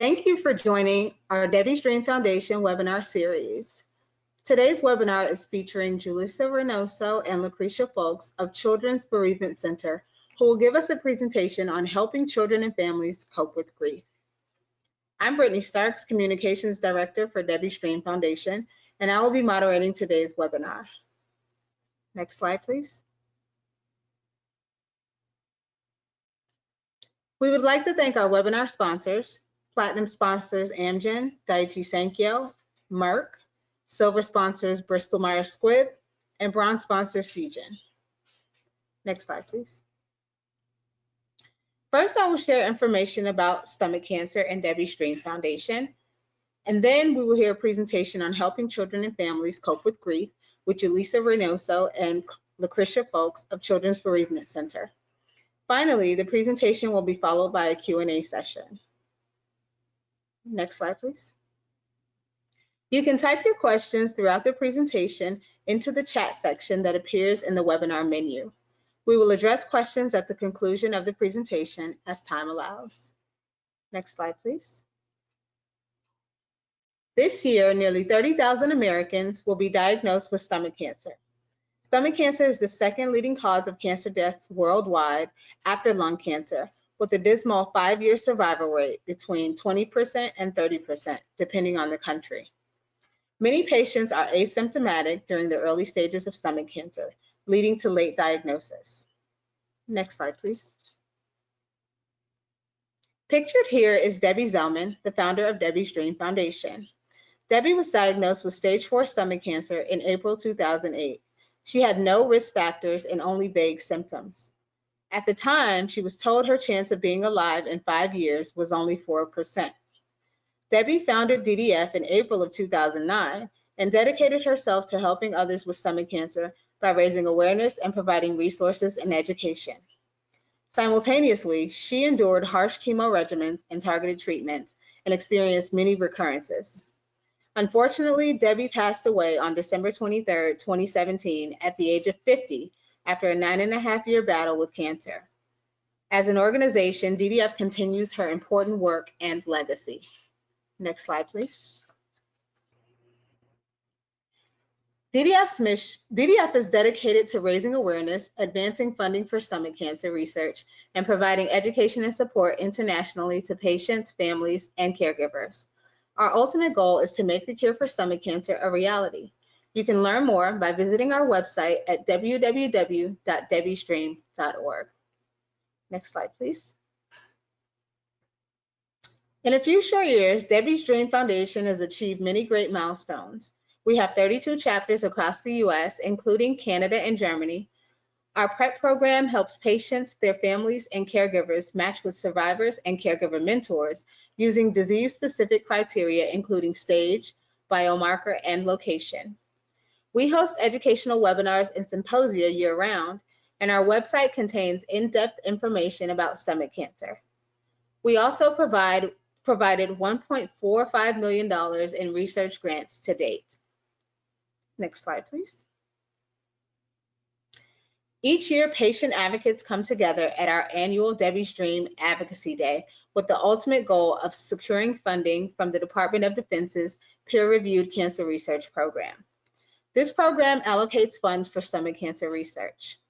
Thank you for joining our Debbie's Dream Foundation webinar series. Today's webinar is featuring Julissa Reynoso and Lucretia Folks of Children's Bereavement Center, who will give us a presentation on helping children and families cope with grief. I'm Brittany Starks, Communications Director for Debbie's Dream Foundation, and I will be moderating today's webinar. Next slide, please. We would like to thank our webinar sponsors, Platinum sponsors Amgen, Daiichi Sankyo, Merck, Silver sponsors Bristol Myers Squibb, and Bronze sponsor Seagen. Next slide, please. First, I will share information about stomach cancer and Debbie's Dream Foundation, and then we will hear a presentation on helping children and families cope with grief with Julissa Reynoso and Lucretia Folks of Children's Bereavement Center. Finally, the presentation will be followed by a Q&A session. Next slide, please. You can type your questions throughout the presentation into the chat section that appears in the webinar menu. We will address questions at the conclusion of the presentation as time allows. Next slide, please. This year, nearly 30,000 Americans will be diagnosed with stomach cancer. Stomach cancer is the second leading cause of cancer deaths worldwide after lung cancer, with a dismal 5-year survival rate between 20% and 30%, depending on the country. Many patients are asymptomatic during the early stages of stomach cancer, leading to late diagnosis. Next slide, please. Pictured here is Debbie Zellman, the founder of Debbie's Dream Foundation. Debbie was diagnosed with stage 4 stomach cancer in April 2008. She had no risk factors and only vague symptoms. At the time, she was told her chance of being alive in 5 years was only 4%. Debbie founded DDF in April of 2009 and dedicated herself to helping others with stomach cancer by raising awareness and providing resources and education. Simultaneously, she endured harsh chemo regimens and targeted treatments and experienced many recurrences. Unfortunately, Debbie passed away on December 23, 2017 at the age of 50 after a 9.5-year battle with cancer. As an organization, DDF continues her important work and legacy. Next slide, please. DDF is dedicated to raising awareness, advancing funding for stomach cancer research, and providing education and support internationally to patients, families, and caregivers. Our ultimate goal is to make the cure for stomach cancer a reality. You can learn more by visiting our website at www.debbiesdream.org. Next slide, please. In a few short years, Debbie's Dream Foundation has achieved many great milestones. We have 32 chapters across the U.S., including Canada and Germany. Our PrEP program helps patients, their families, and caregivers match with survivors and caregiver mentors using disease-specific criteria, including stage, biomarker, and location. We host educational webinars and symposia year-round, and our website contains in-depth information about stomach cancer. We also provided $1.45 million in research grants to date. Next slide, please. Each year, patient advocates come together at our annual Debbie's Dream Advocacy Day with the ultimate goal of securing funding from the Department of Defense's peer-reviewed cancer research program. This program allocates funds for stomach cancer research.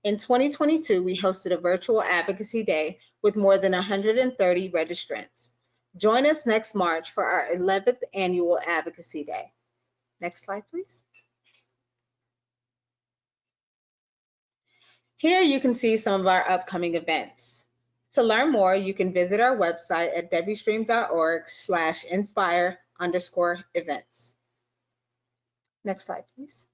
In 2022, we hosted a virtual advocacy day with more than 130 registrants. Join us next March for our 11th annual Advocacy Day. Next slide, please. Here you can see some of our upcoming events. To learn more, you can visit our website at debbiesdream.org/inspire_events. Next slide, please.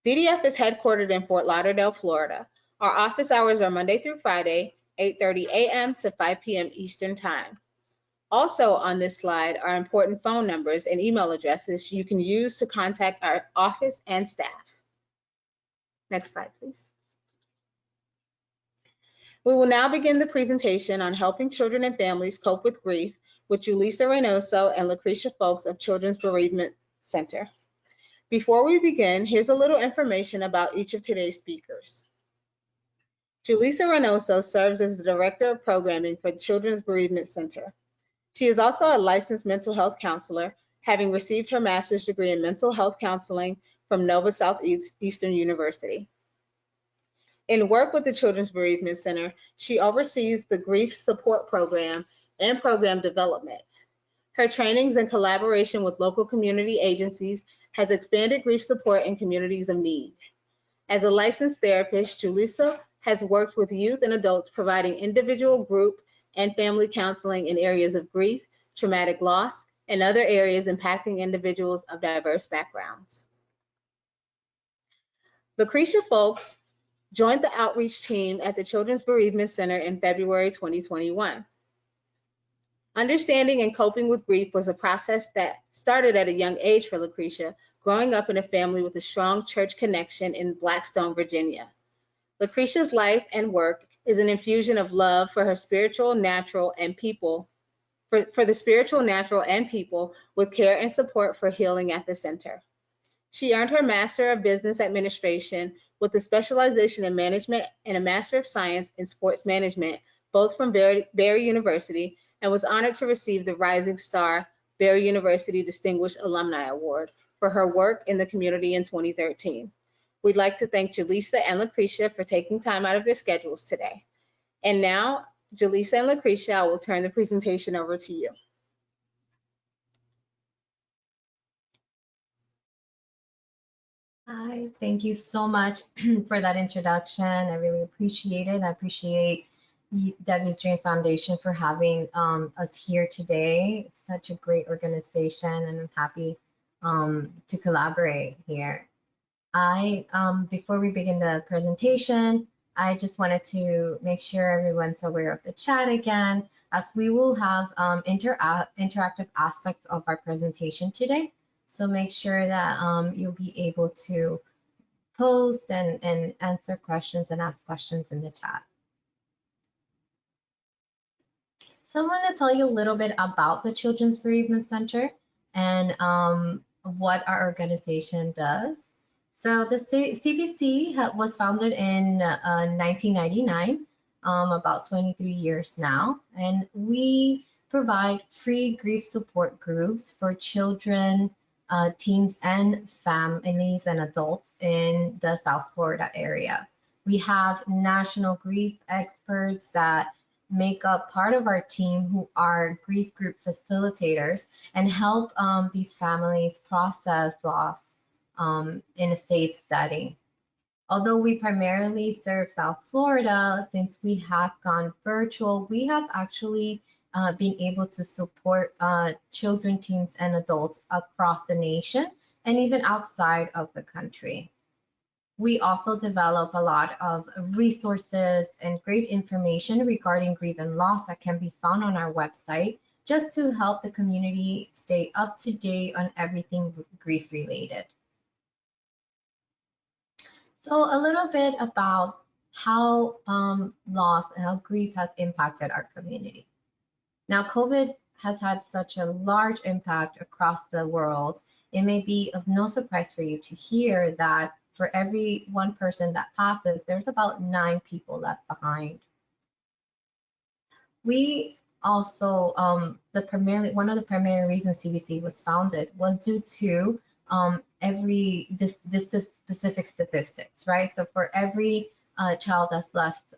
DDF is headquartered in Fort Lauderdale, Florida. Our office hours are Monday through Friday, 8:30 a.m. to 5 p.m. Eastern Time. Also on this slide are important phone numbers and email addresses you can use to contact our office and staff. Next slide, please. We will now begin the presentation on helping children and families cope with grief with Julissa Reynoso and Lucretia Folks of Children's Bereavement Center. Before we begin, here's a little information about each of today's speakers. Julissa Reynoso serves as the Director of Programming for the Children's Bereavement Center. She is also a licensed mental health counselor, having received her master's degree in mental health counseling from Nova Southeastern University. In work with the Children's Bereavement Center, she oversees the grief support program and program development. Her trainings and collaboration with local community agencies has expanded grief support in communities of need. As a licensed therapist, Julissa has worked with youth and adults providing individual, group, and family counseling in areas of grief, traumatic loss, and other areas impacting individuals of diverse backgrounds. Lucretia Folks joined the outreach team at the Children's Bereavement Center in February 2021. Understanding and coping with grief was a process that started at a young age for Lucretia, growing up in a family with a strong church connection in Blackstone, Virginia. Lucretia's life and work is an infusion of love for her spiritual, natural, and people, for the spiritual, natural, and people, with care and support for healing at the center. She earned her Master of Business Administration with a specialization in management and a Master of Science in Sports Management, both from Barry University, and was honored to receive the Rising Star Barry University Distinguished Alumni Award for her work in the community in 2013. We'd like to thank Julissa and Lucretia for taking time out of their schedules today. And now, Julissa and Lucretia, I will turn the presentation over to you. Hi, thank you so much for that introduction. I really appreciate it. I appreciate Debbie's Dream Foundation for having us here today. It's such a great organization, and I'm happy to collaborate here. Before we begin the presentation, I just wanted to make sure everyone's aware of the chat again, as we will have interactive aspects of our presentation today. So make sure that you'll be able to post and answer questions and ask questions in the chat. So I want to tell you a little bit about the Children's Bereavement Center and what our organization does. So the CBC was founded in 1999, about 23 years now, and we provide free grief support groups for children, teens, and families and adults in the South Florida area. We have national grief experts that make up part of our team who are grief group facilitators and help these families process loss in a safe setting. Although we primarily serve South Florida, since we have gone virtual, we have actually been able to support children, teens, and adults across the nation and even outside of the country. We also develop a lot of resources and great information regarding grief and loss that can be found on our website, just to help the community stay up to date on everything grief related. So a little bit about how loss and how grief has impacted our community. Now, COVID has had such a large impact across the world. It may be of no surprise for you to hear that for every one person that passes, there's about 9 people left behind. We also, one of the primary reasons CBC was founded was due to this specific statistics, right? So for every child that's left,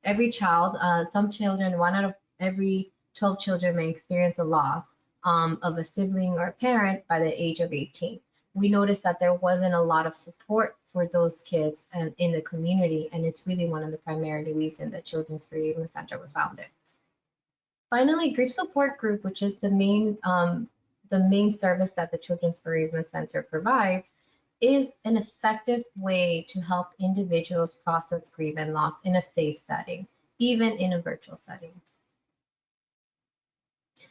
every child, some children, 1 out of every 12 children may experience a loss of a sibling or a parent by the age of 18. We noticed that there wasn't a lot of support for those kids in the community, and it's really one of the primary reasons the Children's Bereavement Center was founded. Finally, Grief Support Group, which is the main service that the Children's Bereavement Center provides, is an effective way to help individuals process grief and loss in a safe setting, even in a virtual setting.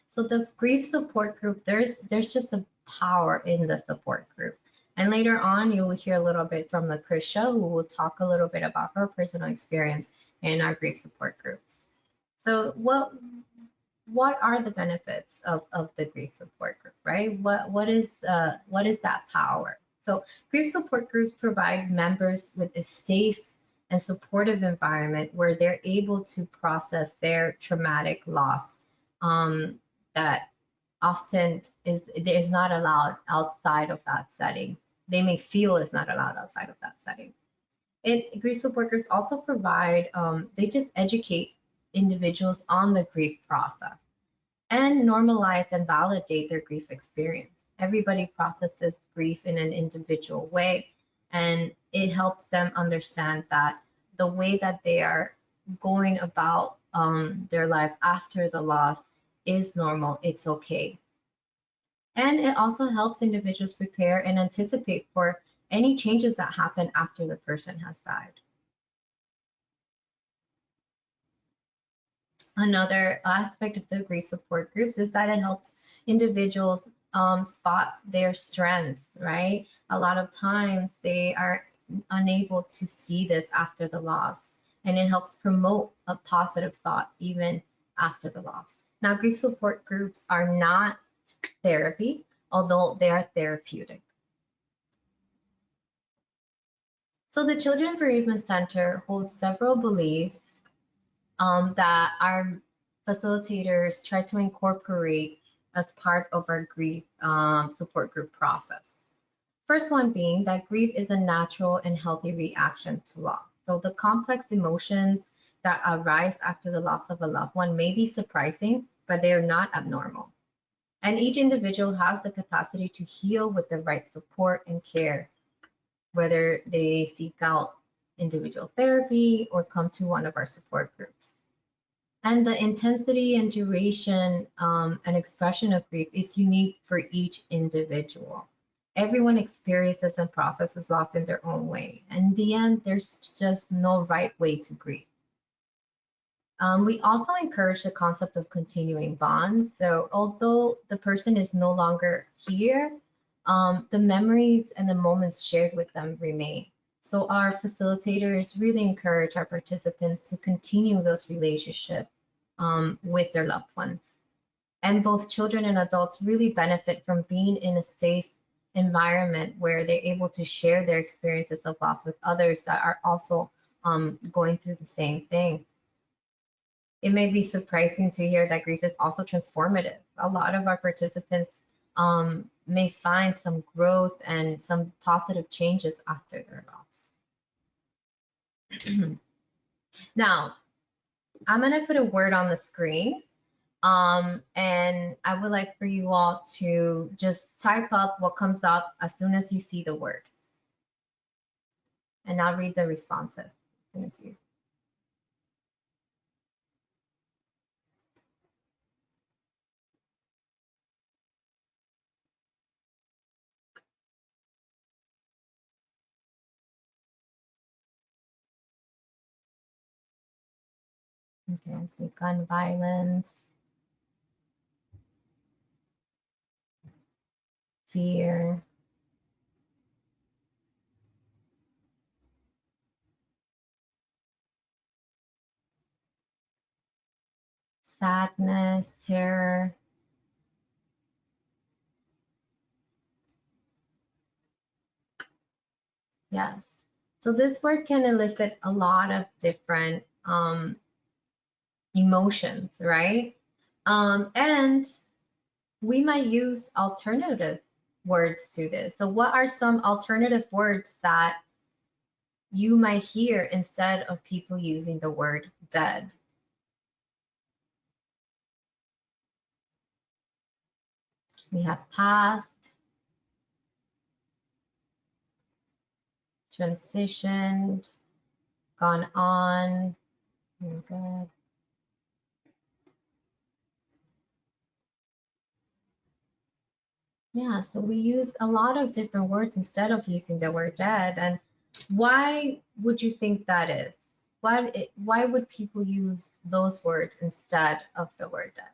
So the Grief Support Group, there's just the power in the support group. And later on, you will hear a little bit from Lucretia, who will talk a little bit about her personal experience in our grief support groups. So what are the benefits of the grief support group, right? What is that power? So grief support groups provide members with a safe and supportive environment where they're able to process their traumatic loss that often is not allowed outside of that setting. They may feel is not allowed outside of that setting. And grief support groups also provide, they just educate individuals on the grief process and normalize and validate their grief experience. Everybody processes grief in an individual way, and it helps them understand that the way that they are going about their life after the loss is normal, it's okay. And it also helps individuals prepare and anticipate for any changes that happen after the person has died. Another aspect of the grief support groups is that it helps individuals spot their strengths, right? A lot of times they are unable to see this after the loss, and it helps promote a positive thought even after the loss. Now, grief support groups are not therapy, although they are therapeutic. So the Children Bereavement Center holds several beliefs that our facilitators try to incorporate as part of our grief support group process. First one being that grief is a natural and healthy reaction to loss. So the complex emotions that arise after the loss of a loved one may be surprising, but they are not abnormal. And each individual has the capacity to heal with the right support and care, whether they seek out individual therapy or come to one of our support groups. And the intensity and duration and expression of grief is unique for each individual. Everyone experiences and processes loss in their own way. And in the end, there's just no right way to grieve. We also encourage the concept of continuing bonds. So although the person is no longer here, the memories and the moments shared with them remain. So our facilitators really encourage our participants to continue those relationships with their loved ones. And both children and adults really benefit from being in a safe environment where they're able to share their experiences of loss with others that are also going through the same thing. It may be surprising to hear that grief is also transformative. A lot of our participants may find some growth and some positive changes after their loss. Now, I'm going to put a word on the screen, and I would like for you all to just type up what comes up as soon as you see the word. And I'll read the responses as soon as you. Okay, I see gun violence, fear, sadness, terror. Yes. So this word can elicit a lot of different emotions, right? And we might use alternative words to this. So what are some alternative words that you might hear instead of people using the word dead? We have past, transitioned, gone on. Good. Yeah, so we use a lot of different words instead of using the word dead. And why would you think that is? Why would people use those words instead of the word dead?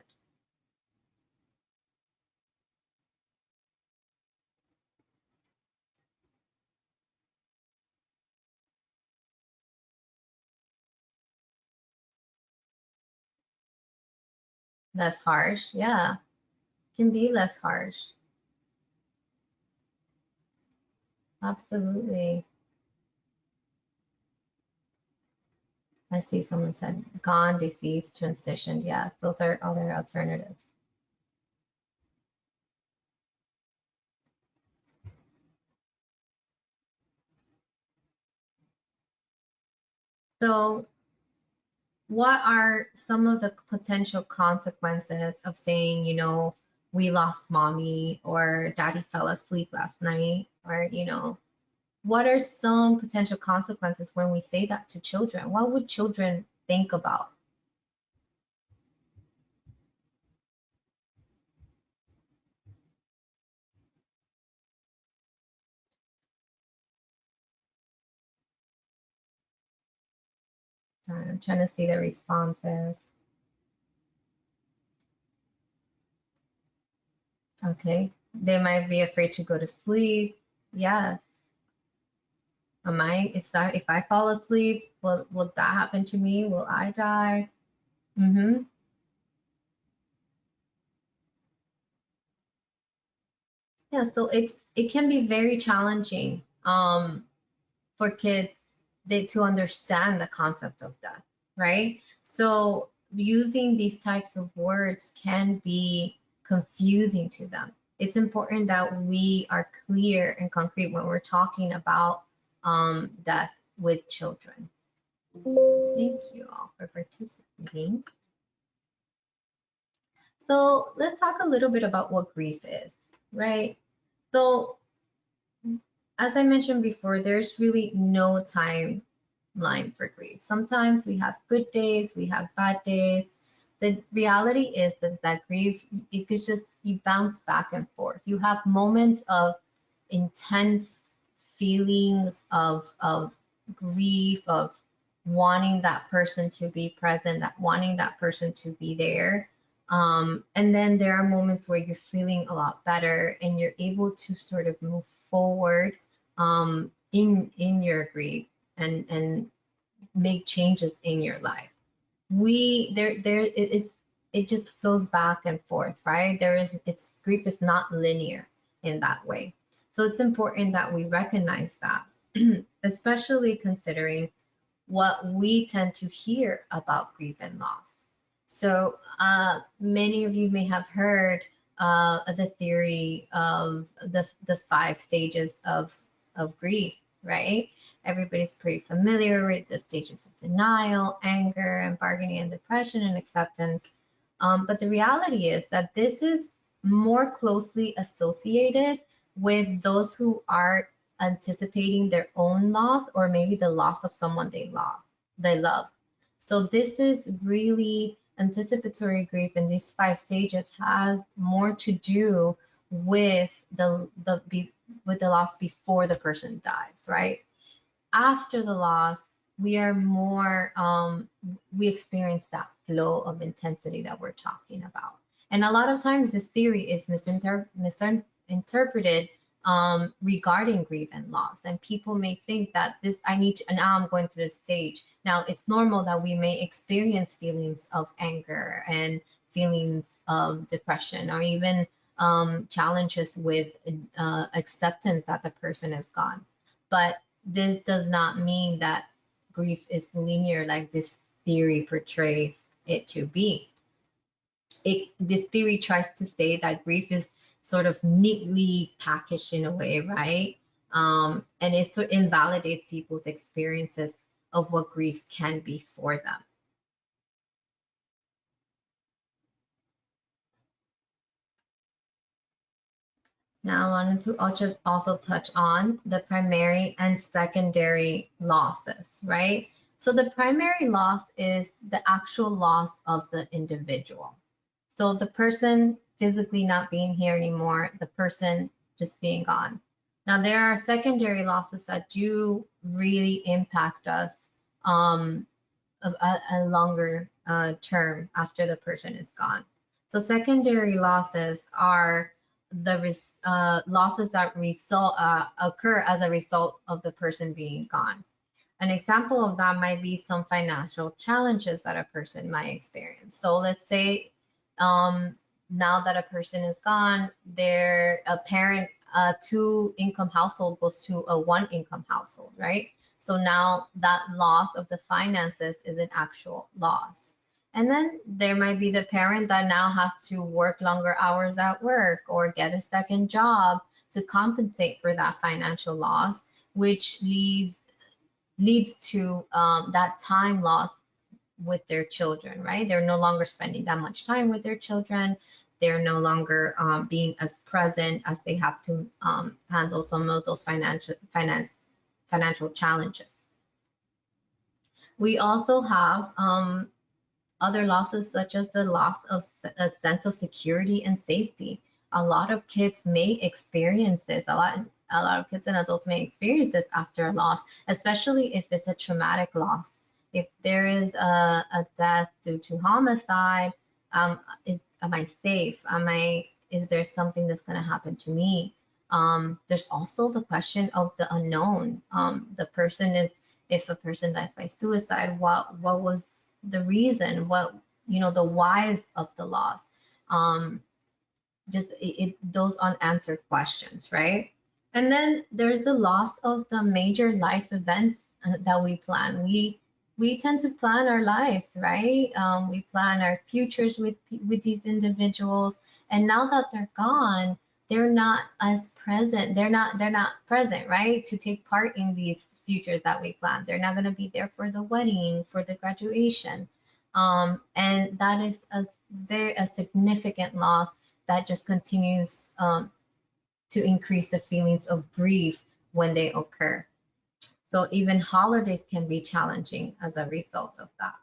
Less harsh, yeah, can be less harsh. Absolutely. I see someone said gone, deceased, transitioned. Yes, those are other alternatives. So what are some of the potential consequences of saying, we lost mommy or daddy fell asleep last night, or, what are some potential consequences when we say that to children? What would children think about? Sorry, I'm trying to see the responses. Okay, they might be afraid to go to sleep. Yes. Am I, if I fall asleep, will that happen to me? Will I die? Mm-hmm. Yeah, so it can be very challenging for kids to understand the concept of death, right? So using these types of words can be confusing to them. It's important that we are clear and concrete when we're talking about death with children. Thank you all for participating. So let's talk a little bit about what grief is, right? So as I mentioned before, there's really no timeline for grief. Sometimes we have good days, we have bad days. The reality is that grief, it could just, you bounce back and forth. You have moments of intense feelings of grief, of wanting that person to be present, that wanting that person to be there. And then there are moments where you're feeling a lot better and you're able to sort of move forward in your grief and make changes in your life. It just flows back and forth, right? It's grief is not linear in that way. So it's important that we recognize that, especially considering what we tend to hear about grief and loss. So many of you may have heard the theory of the 5 stages of grief, right? Everybody's pretty familiar with the stages of denial, anger, and bargaining, and depression, and acceptance. But the reality is that this is more closely associated with those who are anticipating their own loss or maybe the loss of someone they love. So this is really anticipatory grief, and these 5 stages has more to do with with the loss before the person dies, right? After the loss, we are more we experience that flow of intensity that we're talking about. And a lot of times this theory is misinterpreted regarding grief and loss. And people may think that now I'm going through this stage. Now it's normal that we may experience feelings of anger and feelings of depression, or even challenges with acceptance that the person is gone. But this does not mean that grief is linear like this theory portrays it to be. This theory tries to say that grief is sort of neatly packaged in a way, right? And it sort of invalidates people's experiences of what grief can be for them. Now, I wanted to also touch on the primary and secondary losses, right? So the primary loss is the actual loss of the individual. So the person physically not being here anymore, the person just being gone. Now, there are secondary losses that do really impact us a longer term after the person is gone. So secondary losses are the losses that occur as a result of the person being gone. An example of that might be some financial challenges that a person might experience. So let's say now that a person is gone, a 2-income household goes to a 1-income household, right? So now that loss of the finances is an actual loss. And then there might be the parent that now has to work longer hours at work or get a second job to compensate for that financial loss, which leads to that time loss with their children, right? They're no longer spending that much time with their children. They're no longer being as present as they have to handle some of those financial challenges. We also have other losses, such as the loss of a sense of security and safety. A lot of kids may experience this. A lot of kids and adults may experience this after a loss, especially if it's a traumatic loss. If there is a death due to homicide, am I safe? Is there something that's going to happen to me? There's also the question of the unknown. If a person dies by suicide, what was the reason? What, the whys of the loss? Those unanswered questions, right? And then there's the loss of the major life events that we plan. We tend to plan our lives, right? We plan our futures with these individuals, and now that they're gone, they're not as present. They're not present, right? To take part in these futures that we plan. They're not going to be there for the wedding, for the graduation, and that is a significant loss that just continues to increase the feelings of grief when they occur. So even holidays can be challenging as a result of that.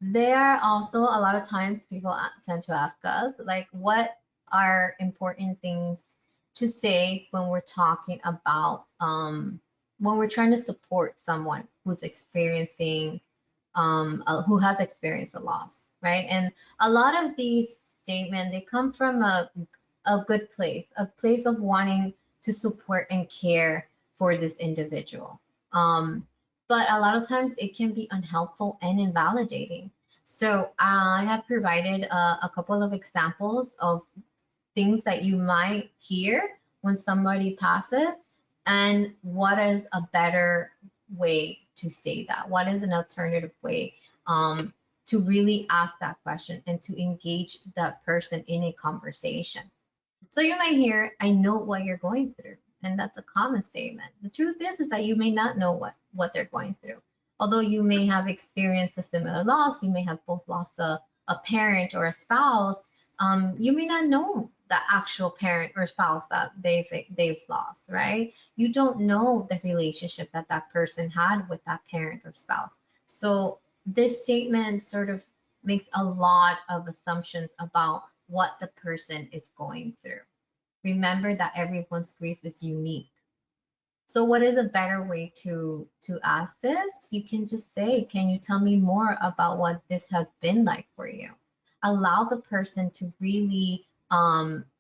There are also a lot of times people tend to ask us, like, what are important things to say when we're talking about, when we're trying to support someone who's experiencing, who has experienced a loss, right? And a lot of these statements, they come from a good place, a place of wanting to support and care for this individual. But a lot of times it can be unhelpful and invalidating. So I have provided a couple of examples of things that you might hear when somebody passes, and what is a better way to say that? What is an alternative way to really ask that question and to engage that person in a conversation? So you might hear, I know what you're going through. And that's a common statement. The truth is that you may not know what they're going through. Although you may have experienced a similar loss, you may have both lost a parent or a spouse, you may not know the actual parent or spouse that they've lost, right? You don't know the relationship that that person had with that parent or spouse. So this statement sort of makes a lot of assumptions about what the person is going through. Remember that everyone's grief is unique. So what is a better way to ask this? You can just say, can you tell me more about what this has been like for you? Allow the person to really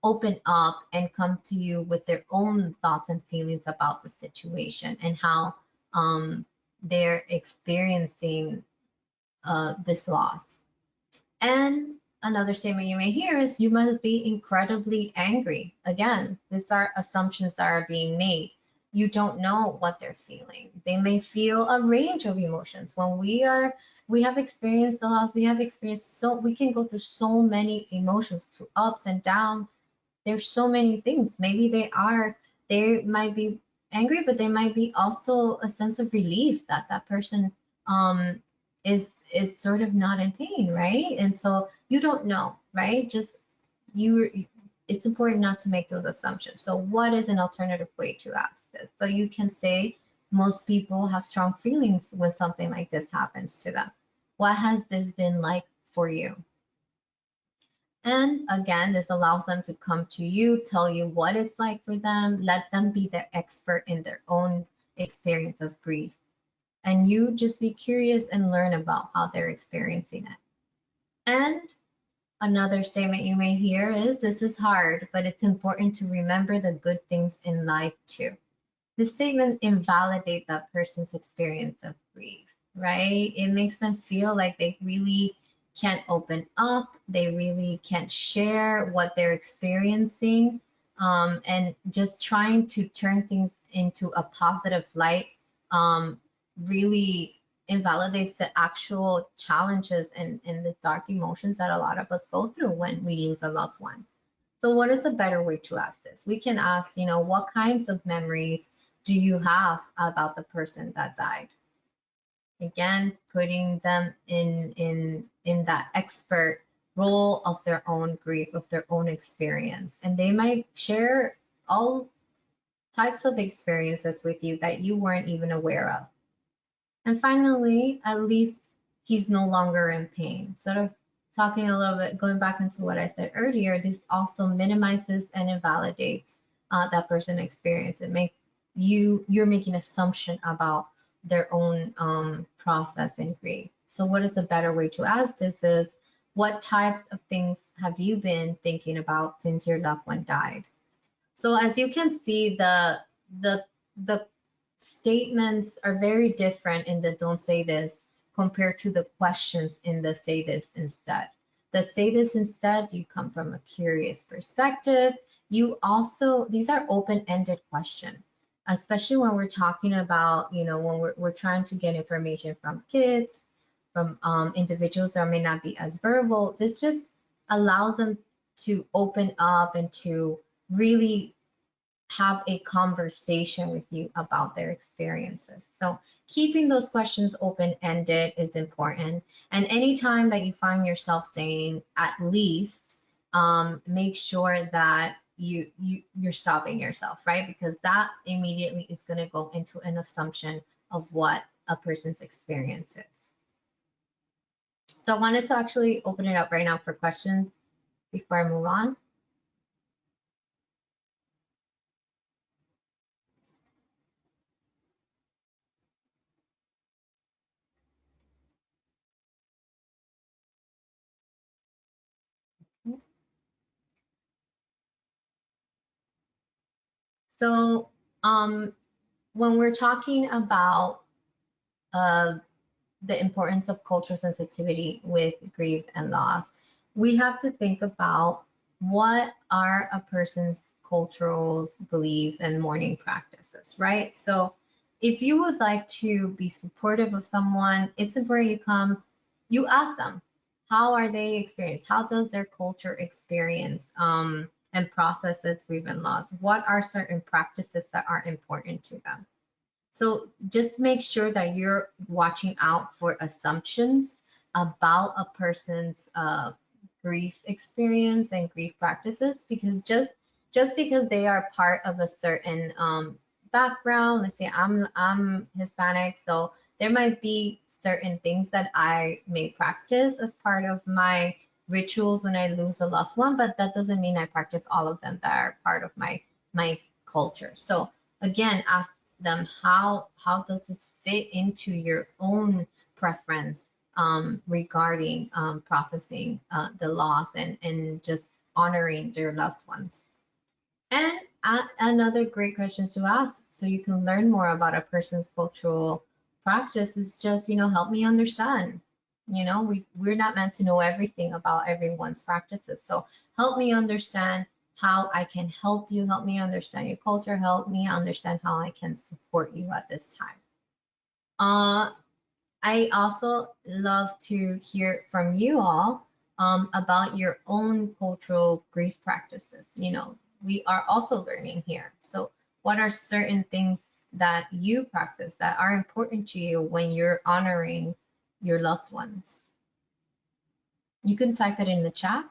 open up and come to you with their own thoughts and feelings about the situation and how they're experiencing this loss. And another statement you may hear is, you must be incredibly angry. Again, these are assumptions that are being made. You don't know what they're feeling. They may feel a range of emotions. When we have experienced the loss, we can go through so many emotions, to ups and downs. There's so many things. Maybe they might be angry, but they might be also a sense of relief that that person is sort of not in pain, right? And so you don't know, right? It's important not to make those assumptions. So what is an alternative way to ask this? So you can say, most people have strong feelings when something like this happens to them. What has this been like for you? And again, this allows them to come to you, tell you what it's like for them, let them be the expert in their own experience of grief. And you just be curious and learn about how they're experiencing it. And another statement you may hear is, this is hard, but it's important to remember the good things in life too. This statement invalidates that person's experience of grief, right? It makes them feel like they really can't open up, they really can't share what they're experiencing. and just trying to turn things into a positive light really invalidates the actual challenges and the dark emotions that a lot of us go through when we lose a loved one. So what is a better way to ask this? We can ask, what kinds of memories do you have about the person that died? Again, putting them in that expert role of their own grief, of their own experience. And they might share all types of experiences with you that you weren't even aware of. And finally, at least he's no longer in pain. Sort of talking a little bit, going back into what I said earlier, this also minimizes and invalidates that person experience. It makes you're making assumption about their own process and grief. So what is a better way to ask this is, what types of things have you been thinking about since your loved one died? So as you can see, the statements are very different in the don't say this compared to the questions in the say this instead. The say this instead, you come from a curious perspective. You also, these are open-ended questions, especially when we're talking about, when we're trying to get information from kids, from individuals that may not be as verbal. This just allows them to open up and to really have a conversation with you about their experiences. So keeping those questions open-ended is important. And anytime that you find yourself saying at least, make sure that you're stopping yourself, right? Because that immediately is going to go into an assumption of what a person's experience is. So I wanted to actually open it up right now for questions before I move on. So when we're talking about the importance of cultural sensitivity with grief and loss, we have to think about what are a person's cultural beliefs and mourning practices, right? So if you would like to be supportive of someone, it's important you ask them, how are they experienced? How does their culture experience and processes grief and loss? What are certain practices that are important to them? So just make sure that you're watching out for assumptions about a person's grief experience and grief practices, because just because they are part of a certain background, let's say I'm Hispanic, so there might be certain things that I may practice as part of my rituals when I lose a loved one, but that doesn't mean I practice all of them that are part of my culture. So again, ask them, how does this fit into your own preference regarding processing the loss and just honoring their loved ones. And another great question to ask so you can learn more about a person's cultural practice is just, help me understand. We're not meant to know everything about everyone's practices. So help me understand how I can help you, help me understand your culture, help me understand how I can support you at this time. I also love to hear from you all about your own cultural grief practices. We are also learning here. So what are certain things that you practice that are important to you when you're honoring your loved ones? You can type it in the chat.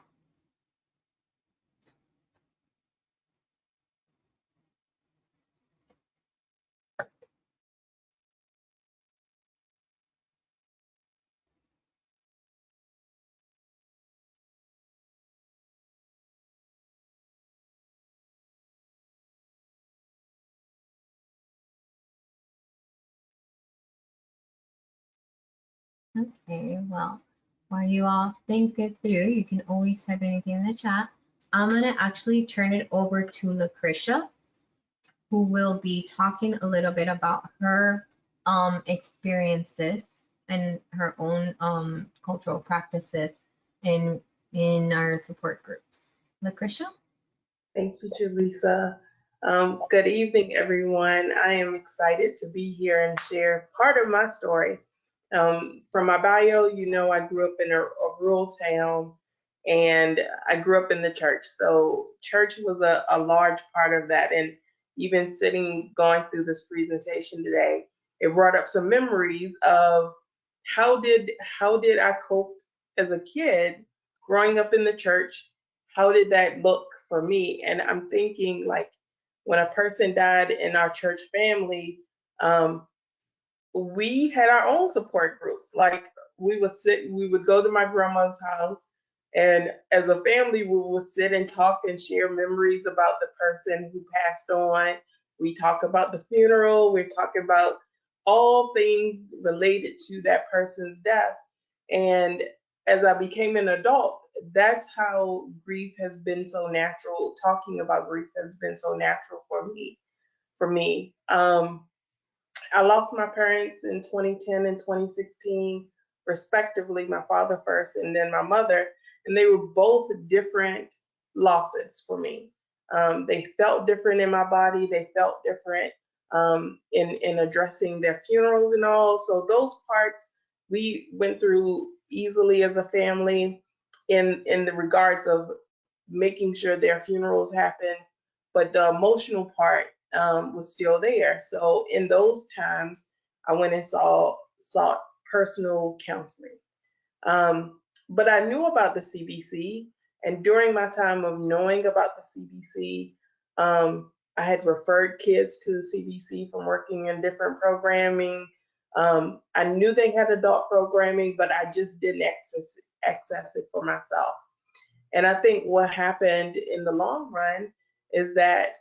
Okay, well, while you all think it through, you can always type anything in the chat. I'm going to actually turn it over to Lucretia, who will be talking a little bit about her experiences and her own cultural practices in our support groups. Lucretia? Thank you, Julissa. Good evening, everyone. I am excited to be here and share part of my story. From my bio, you know, I grew up in a rural town and I grew up in the church. So, church was a large part of that. And even going through this presentation today, it brought up some memories of how did I cope as a kid growing up in the church. How did that look for me? And I'm thinking, like, when a person died in our church family, um, we had our own support groups. Like, we would go to my grandma's house, and as a family, we would sit and talk and share memories about the person who passed on. We talk about the funeral. We talk about all things related to that person's death. And as I became an adult, that's how grief has been so natural. Talking about grief has been so natural for me. I lost my parents in 2010 and 2016, respectively, my father first and then my mother, and they were both different losses for me. They felt different in my body, they felt different in addressing their funerals and all. So, those parts we went through easily as a family in the regards of making sure their funerals happened, but the emotional part was still there. So in those times, I went and sought personal counseling. But I knew about the CBC, and during my time of knowing about the CBC, I had referred kids to the CBC from working in different programming. I knew they had adult programming, but I just didn't access it for myself. And I think what happened in the long run is that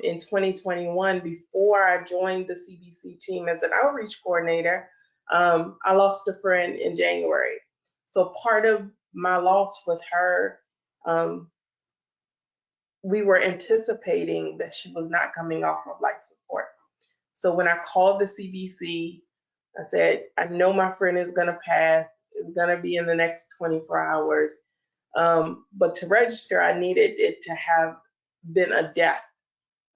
in 2021, before I joined the CBC team as an outreach coordinator, I lost a friend in January. So part of my loss with her, um, we were anticipating that she was not coming off of life support. So when I called the CBC, I said, I know my friend is going to pass. It's going to be in the next 24 hours. But to register, I needed it to have been a death.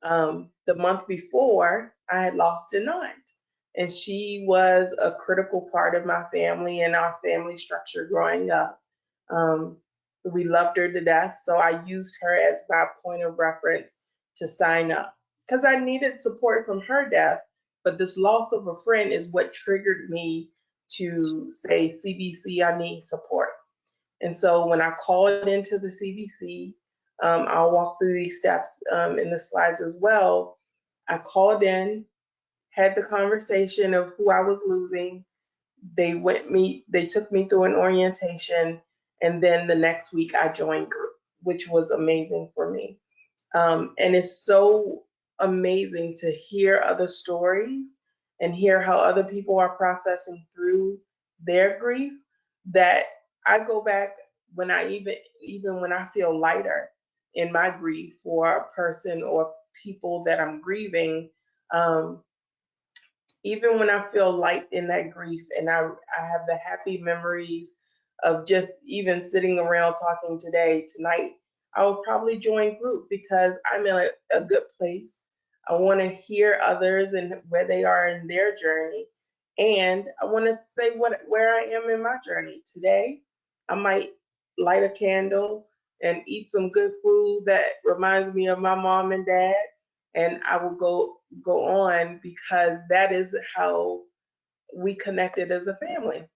The month before, I had lost an aunt, and she was a critical part of my family and our family structure growing up. Um, we loved her to death, so I used her as my point of reference to sign up because I needed support from her death. But this loss of a friend is what triggered me to say, CBC, I need support. And so when I called into the CBC, I'll walk through these steps in the slides as well. I called in, had the conversation of who I was losing. They took me through an orientation, and then the next week I joined group, which was amazing for me. And it's so amazing to hear other stories and hear how other people are processing through their grief, that I go back when I even when I feel lighter in my grief for a person or people that I'm grieving. um, Even when I feel light in that grief, and I have the happy memories of just even sitting around talking tonight, I will probably join group because I'm in a good place. I want to hear others and where they are in their journey. And I want to say where I am in my journey. Today, I might light a candle and eat some good food that reminds me of my mom and dad, and I will go on because that is how we connected as a family,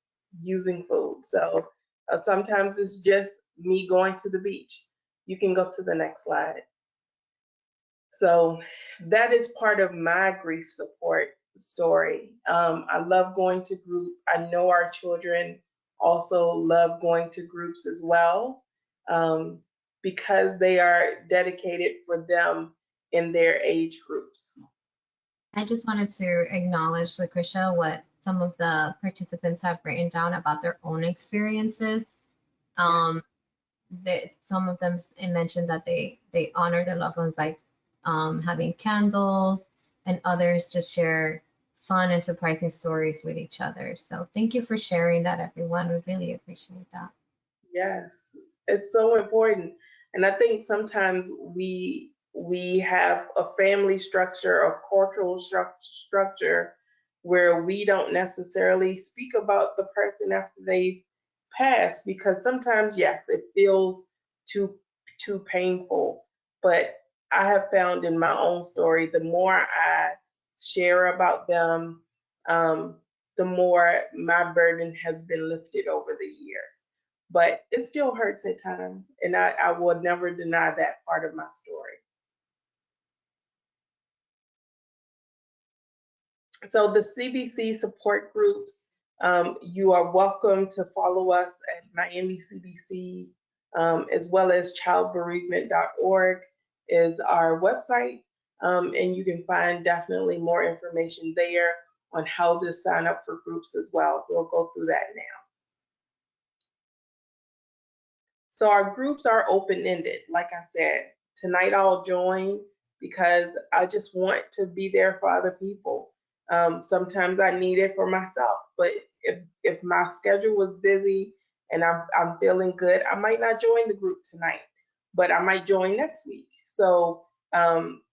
using food. So sometimes it's just me going to the beach. You can go to the next slide. So that is part of my grief support story. I love going to group. I know our children also love going to groups as well, um, because they are dedicated for them in their age groups. I just wanted to acknowledge, Lucretia, what some of the participants have written down about their own experiences. Um, Yes. some of them mentioned that they honor their loved ones by having candles, and others just share fun and surprising stories with each other. So thank you for sharing that, everyone. We really appreciate that. Yes, it's so important. And I think sometimes we have a family structure or cultural structure where we don't necessarily speak about the person after they pass, because sometimes, yes, it feels too painful. But I have found in my own story, the more I share about them, um, the more my burden has been lifted over the years. But it still hurts at times, and I will never deny that part of my story. So the CBC support groups, you are welcome to follow us at Miami CBC, as well as childbereavement.org is our website. And you can find definitely more information there on how to sign up for groups as well. We'll go through that now. So our groups are open-ended. Like I said, tonight I'll join because I just want to be there for other people. Sometimes I need it for myself, but if my schedule was busy and I'm feeling good, I might not join the group tonight, but I might join next week. So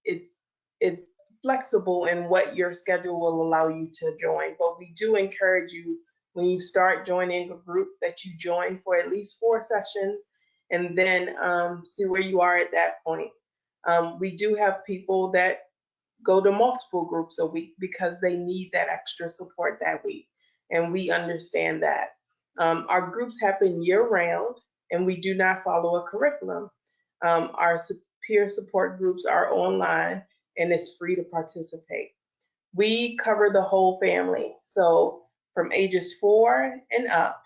it's flexible in what your schedule will allow you to join. But we do encourage you, when you start joining a group, that you join for at least 4 sessions and then see where you are at that point. We do have people that go to multiple groups a week because they need that extra support that week, and we understand that. Our groups happen year-round, and we do not follow a curriculum. Our peer support groups are online, and it's free to participate. We cover the whole family, so from ages 4 and up,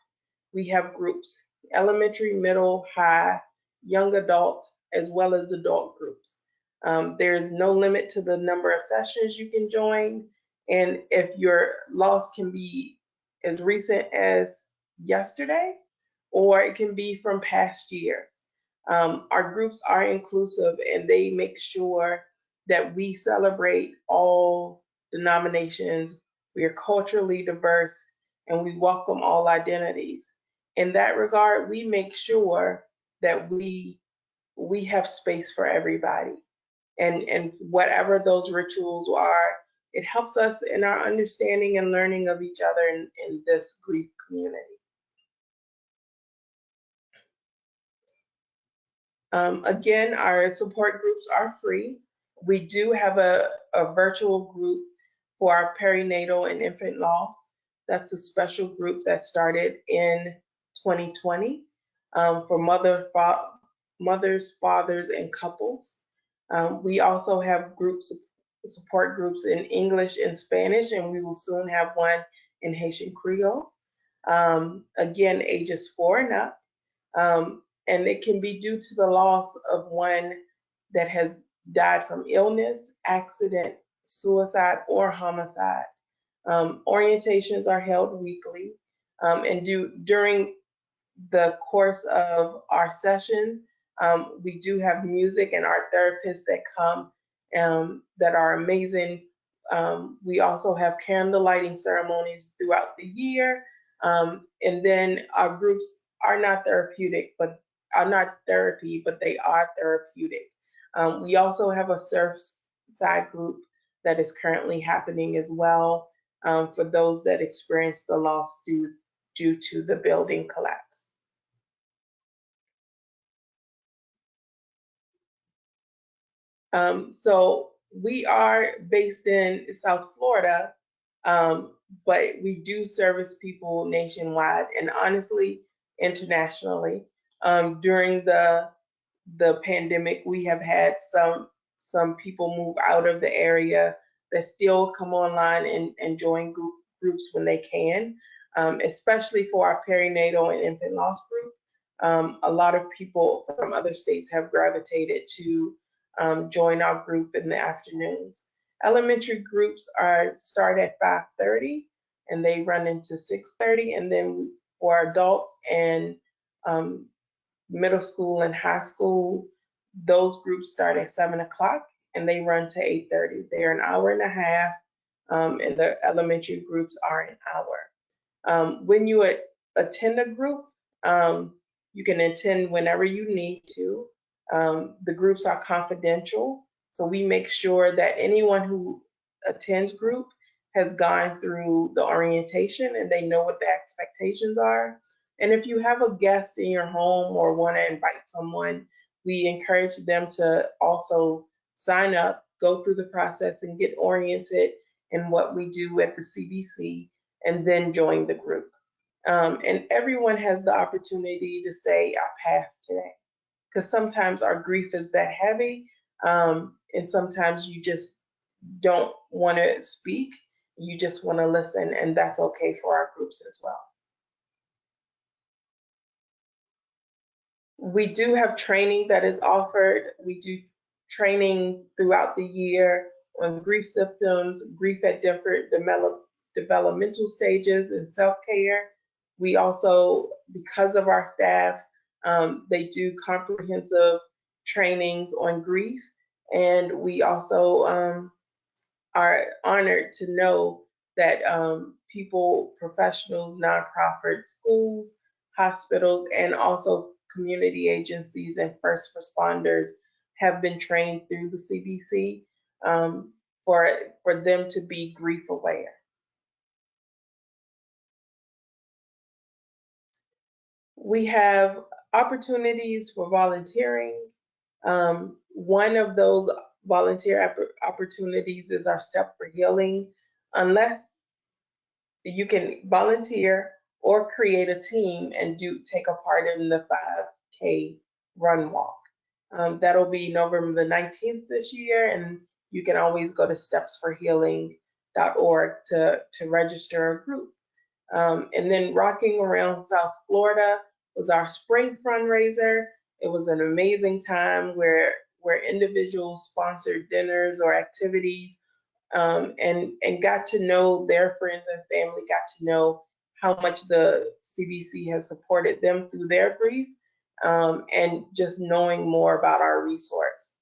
we have groups: elementary, middle, high, young adult, as well as adult groups. There's no limit to the number of sessions you can join. And if your loss can be as recent as yesterday, or it can be from past years. Our groups are inclusive, and they make sure that we celebrate all denominations. We are culturally diverse, and we welcome all identities. In that regard, we make sure that we have space for everybody. And whatever those rituals are, it helps us in our understanding and learning of each other in this grief community. Again, our support groups are free. We do have a virtual group for our perinatal and infant loss. That's a special group that started in 2020 for mothers, fathers, and couples. We also have support groups in English and Spanish, and we will soon have one in Haitian Creole. Again, ages 4 and up. And it can be due to the loss of one that has died from illness, accident, suicide, or homicide. Orientations are held weekly, and during the course of our sessions, we do have music and our therapists that come that are amazing. We also have candle lighting ceremonies throughout the year. And then our groups are not therapeutic, but are not therapy, but they are therapeutic. We also have a Surfside group that is currently happening as well, for those that experienced the loss due to the building collapse. So we are based in South Florida, but we do service people nationwide and honestly internationally. During the pandemic, we have had some people move out of the area that still come online and join groups when they can, especially for our perinatal and infant loss group. A lot of people from other states have gravitated to join our group in the afternoons. Elementary groups start at 5:30 and they run into 6:30, and then for adults and middle school and high school, those groups start at 7 o'clock and they run to 8:30. They're an hour and a half, and the elementary groups are an hour. When you attend a group, you can attend whenever you need to. The groups are confidential, so we make sure that anyone who attends group has gone through the orientation and they know what the expectations are. And if you have a guest in your home or want to invite someone, we encourage them to also sign up, go through the process, and get oriented in what we do at the CBC, and then join the group. And everyone has the opportunity to say, I passed today, because sometimes our grief is that heavy, and sometimes you just don't want to speak, you just want to listen, and that's okay for our groups as well. We do have training that is offered. We do trainings throughout the year on grief symptoms, grief at different developmental stages, and self-care. We also, because of our staff, they do comprehensive trainings on grief, and we also are honored to know that people, professionals, nonprofits, schools, hospitals, and also community agencies and first responders have been trained through the CBC, for them to be grief aware. We have opportunities for volunteering. One of those volunteer opportunities is our Step for Healing. Unless you can volunteer or create a team and take a part in the 5K run walk. That'll be November the 19th this year, and you can always go to stepsforhealing.org to register a group. And then Rocking Around South Florida was our spring fundraiser. It was an amazing time where individuals sponsored dinners or activities, and got to know their friends and family, got to know how much the CBC has supported them through their grief, and just knowing more about our resource.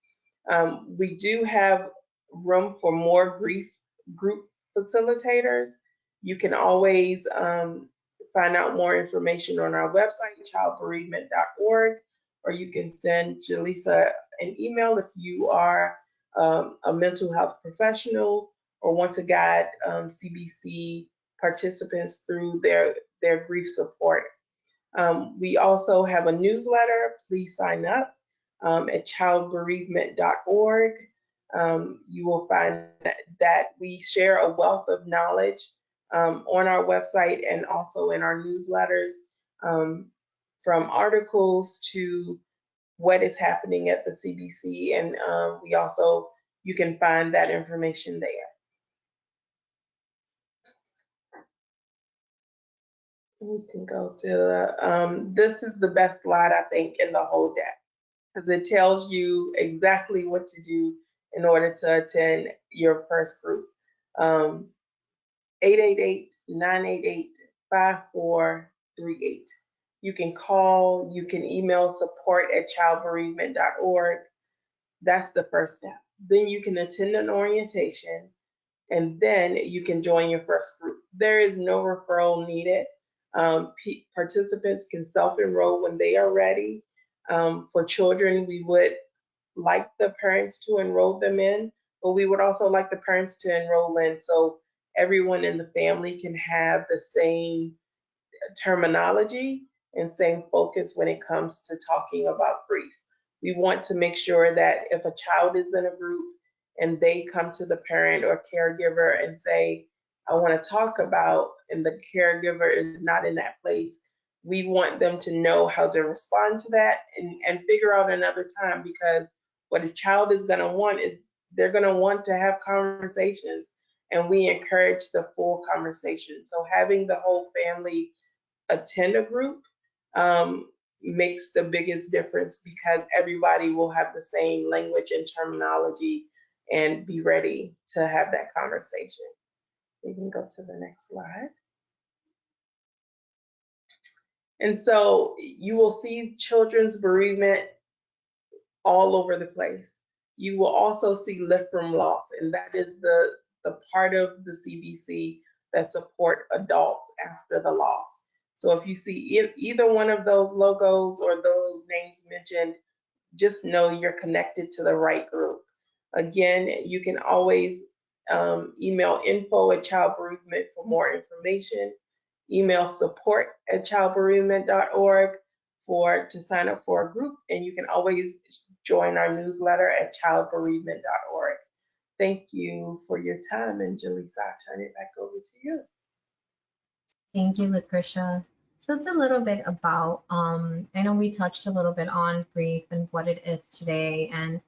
We do have room for more grief group facilitators. You can always find out more information on our website, childbereavement.org, or you can send Jaleesa an email if you are a mental health professional or want to guide CBC participants through their grief support. We also have a newsletter. Please sign up at childbereavement.org. You will find that we share a wealth of knowledge on our website and also in our newsletters, from articles to what is happening at the CBC, and you can find that information there. We can go to this is the best slide, I think, in the whole deck, because it tells you exactly what to do in order to attend your first group. 888-988-5438. You can call, you can email support@childbereavement.org. That's the first step. Then you can attend an orientation, and then you can join your first group. There is no referral needed. Participants can self-enroll when they are ready. For children, we would like the parents to enroll them in, but we would also like the parents to enroll in so everyone in the family can have the same terminology and same focus when it comes to talking about grief. We want to make sure that if a child is in a group and they come to the parent or caregiver and say, I want to talk about, and the caregiver is not in that place, we want them to know how to respond to that and figure out another time, because what a child is going to want is they're going to want to have conversations, and we encourage the full conversation. So having the whole family attend a group makes the biggest difference, because everybody will have the same language and terminology and be ready to have that conversation. We can go to the next slide. And so you will see children's bereavement all over the place. You will also see lift from loss, and that is the part of the CBC that support adults after the loss. So if you see either one of those logos or those names mentioned, just know you're connected to the right group. Again, you can always email info@childbereavement for more information. Email support@childbereavement.org to sign up for a group, and you can always join our newsletter at childbereavement.org. Thank you for your time, and Jaleesa, I'll turn it back over to you. Thank you, Lucretia. So it's a little bit about, I know we touched a little bit on grief and what it is today, and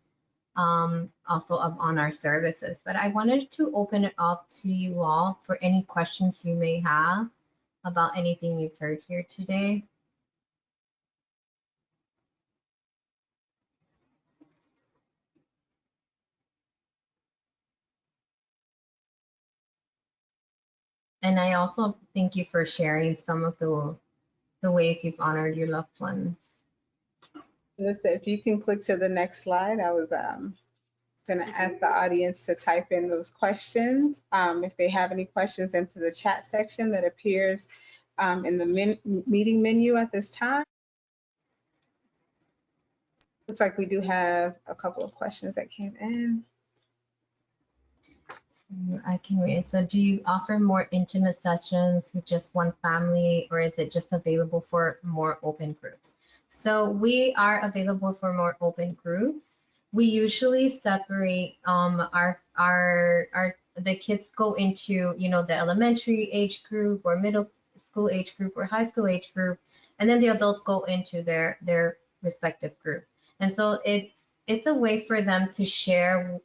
also on our services, but I wanted to open it up to you all for any questions you may have about anything you've heard here today. And I also thank you for sharing some of the ways you've honored your loved ones. Listen, if you can click to the next slide, I was going to ask the audience to type in those questions. If they have any questions, into the chat section that appears in the meeting menu at this time. Looks like we do have a couple of questions that came in. So I can read. So do you offer more intimate sessions with just one family, or is it just available for more open groups? So we are available for more open groups. We usually separate the kids go into, you know, the elementary age group or middle school age group or high school age group, and then the adults go into their respective group. And so it's a way for them to share,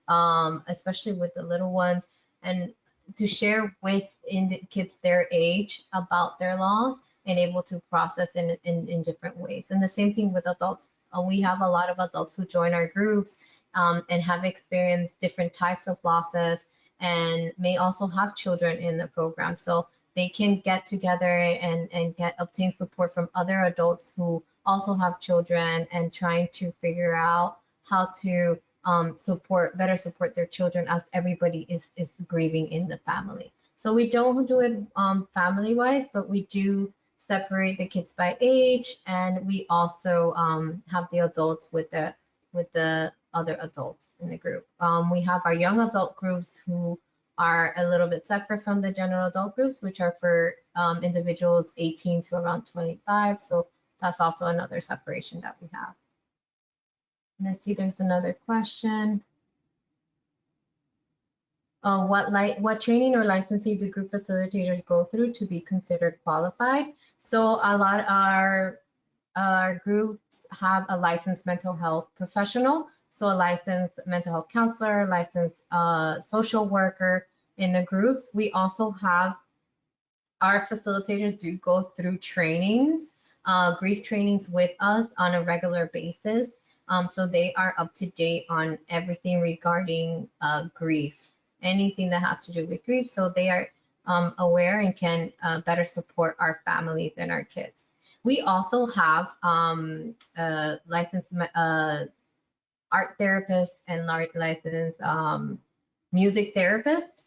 especially with the little ones, and to share with the kids their age about their loss and able to process in different ways. And the same thing with adults. We have a lot of adults who join our groups and have experienced different types of losses and may also have children in the program. So they can get together and obtain support from other adults who also have children and trying to figure out how to better support their children as everybody is grieving in the family. So we don't do it family-wise, but we do separate the kids by age, and we also have the adults with the other adults in the group. We have our young adult groups who are a little bit separate from the general adult groups, which are for individuals 18 to around 25. So that's also another separation that we have. And I see there's another question. What training or licensing do group facilitators go through to be considered qualified? So a lot of our groups have a licensed mental health professional, so a licensed mental health counselor, licensed social worker in the groups. We also have our facilitators do go through trainings, grief trainings with us on a regular basis. So they are up to date on everything regarding grief, anything that has to do with grief. So they are aware and can better support our families and our kids. We also have licensed art therapists and licensed music therapists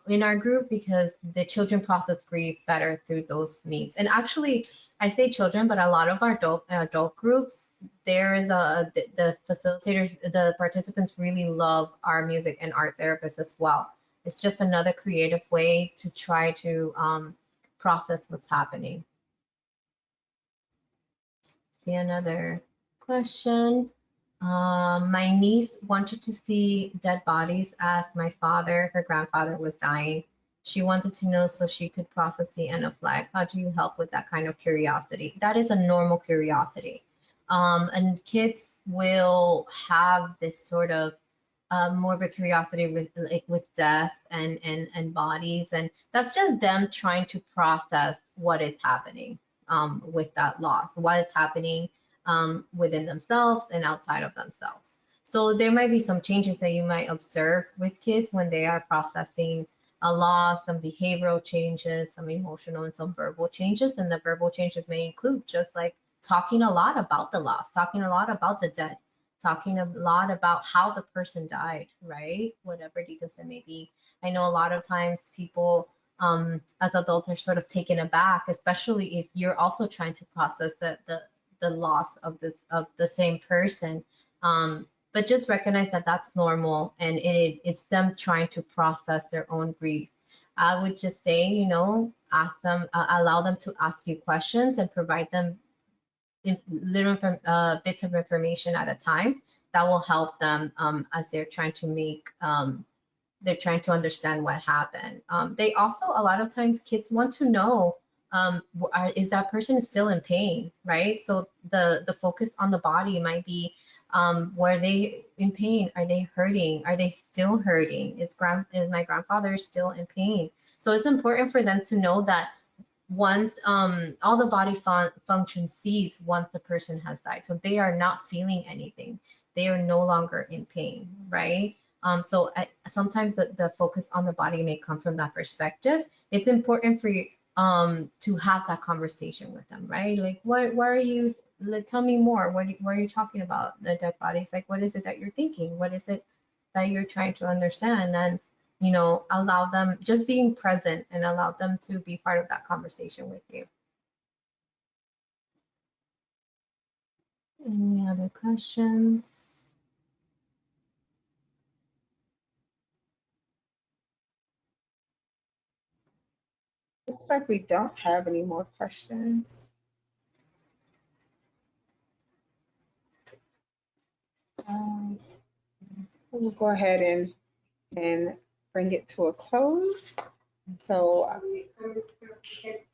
in our group, because the children process grief better through those means. And actually, I say children, but a lot of our adult groups, the facilitators, the participants really love our music and art therapists as well. It's just another creative way to try to process what's happening. See another question. My niece wanted to see dead bodies as her grandfather was dying. She wanted to know so she could process the end of life. How do you help with that kind of curiosity? That is a normal curiosity. And kids will have this sort of morbid curiosity with death and bodies, and that's just them trying to process what is happening with that loss, what is happening within themselves and outside of themselves. So there might be some changes that you might observe with kids when they are processing a loss, some behavioral changes, some emotional and some verbal changes. And the verbal changes may include just like talking a lot about the loss, talking a lot about the dead, talking a lot about how the person died, right? Whatever details it may be. I know a lot of times people as adults are sort of taken aback, especially if you're also trying to process the the loss of the same person. But just recognize that that's normal, and it's them trying to process their own grief. I would just say, ask them, allow them to ask you questions and provide them little bits of information at a time that will help them as they're trying to understand what happened. They also, a lot of times, kids want to know, is that person still in pain, right? So the focus on the body might be, were they in pain? Are they hurting? Are they still hurting? Is my grandfather still in pain? So it's important for them to know that once all the body function cease once the person has died. So they are not feeling anything. They are no longer in pain, right? So sometimes the focus on the body may come from that perspective. It's important for you to have that conversation with them, right? Like, what are you, tell me more. What are you talking about? The dead bodies, like, what is it that you're thinking? What is it that you're trying to understand? And allow them, just being present and allow them to be part of that conversation with you. Any other questions? Looks like we don't have any more questions. We'll go ahead and bring it to a close. So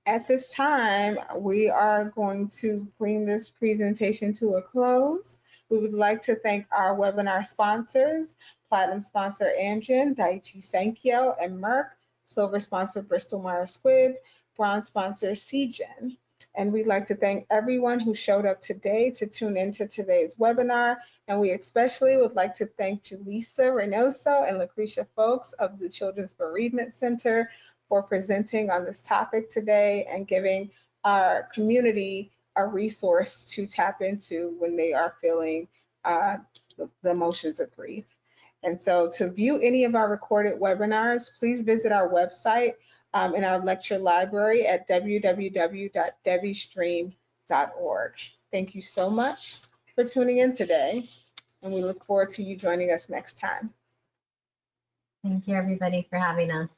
at this time, we are going to bring this presentation to a close. We would like to thank our webinar sponsors, Platinum sponsor Amgen, Daiichi Sankyo, and Merck, Silver sponsor Bristol Myers Squibb, Bronze sponsor Seagen. And we'd like to thank everyone who showed up today to tune into today's webinar. And we especially would like to thank Julissa Reynoso and Lucretia Folks of the Children's Bereavement Center for presenting on this topic today and giving our community a resource to tap into when they are feeling the emotions of grief. And so to view any of our recorded webinars, please visit our website in our lecture library at www.debbiestream.org. Thank you so much for tuning in today, and we look forward to you joining us next time. Thank you, everybody, for having us.